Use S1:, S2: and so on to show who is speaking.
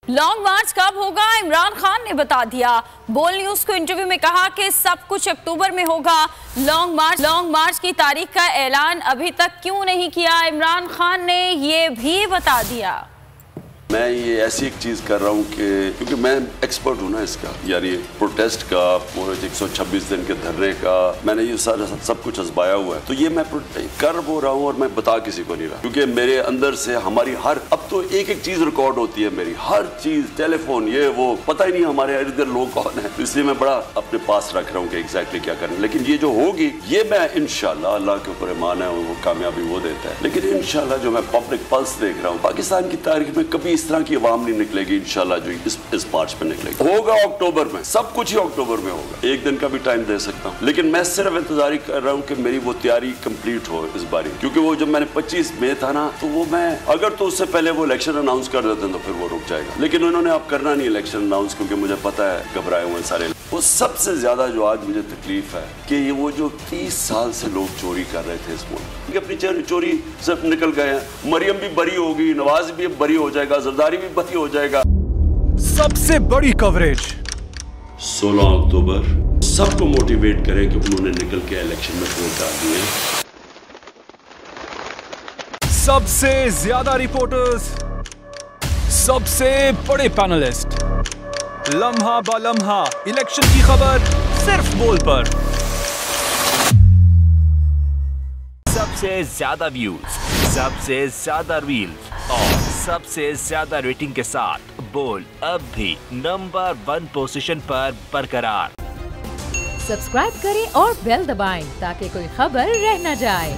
S1: Long मार्च कब होगा, इमरान खान ने बता दिया। बोल न्यूज को इंटरव्यू में कहा कि सब कुछ अक्टूबर में होगा। लॉन्ग मार्च की तारीख का ऐलान अभी तक क्यों नहीं किया, इमरान खान ने ये भी बता दिया।
S2: मैं ये ऐसी एक चीज़ कर रहा हूँ कि क्योंकि मैं एक्सपर्ट हूँ ना इसका, यार ये प्रोटेस्ट का पूरे 126 दिन के धरने का मैंने ये सारा सब कुछ आजमाया हुआ है। तो ये मैं कर वो रहा हूँ और मैं बता किसी को नहीं रहा, क्योंकि मेरे अंदर से हमारी हर अब तो एक एक चीज़ रिकॉर्ड होती है, मेरी हर चीज़, टेलीफोन, ये वो, पता ही नहीं हमारे इधर लोग कौन है। इसलिए मैं बड़ा अपने पास रख रहा हूँ कि एग्जैक्टली क्या करना। लेकिन ये जो होगी ये मैं इंशाल्लाह, अल्लाह के ऊपर ईमान है, वो कामयाबी वो देता है। लेकिन इंशाल्लाह जो मैं पब्लिक पल्स देख रहा हूँ, पाकिस्तान की तारीख में कभी इस तरह की आवाम नहीं निकलेगी इंशाल्लाह जो इस मार्च में निकलेगी। होगा अक्टूबर में, सब कुछ ही अक्टूबर में होगा। एक दिन का भी टाइम दे सकता हूँ, लेकिन मैं सिर्फ इंतजार कर रहा हूँ कि मेरी वो तैयारी कंप्लीट हो इस बारी। क्योंकि वो जब मैंने 25 मई था ना, तो वो मैं अगर तो उससे पहले वो इलेक्शन अनाउंस कर देते तो फिर वो रुक जाएगा। लेकिन उन्होंने अब करना नहीं इलेक्शन अनाउंस, क्योंकि मुझे पता है घबराए हुए सारे। वो सबसे ज्यादा जो आज मुझे तकलीफ है कि ये वो जो 30 साल से लोग चोरी कर रहे थे इस मुल्क, अपनी चोरी सब निकल गए हैं। मरियम भी बरी होगी, नवाज भी बरी हो जाएगा, जरदारी भी बरी हो जाएगा।
S3: सबसे बड़ी कवरेज
S2: 16 अक्टूबर सबको मोटिवेट करें कि उन्होंने निकल के इलेक्शन में वोट डाल दिए।
S3: सबसे ज्यादा रिपोर्टर्स, सबसे बड़े पैनलिस्ट, लम्हा बा लम्हा इलेक्शन की खबर सिर्फ बोल पर।
S4: सबसे ज्यादा व्यूज, सबसे ज्यादा रील्स और सबसे ज्यादा रेटिंग के साथ बोल अब भी नंबर 1 पोजीशन पर बरकरार।
S5: सब्सक्राइब करें और बेल दबाएं ताकि कोई खबर रह न जाए।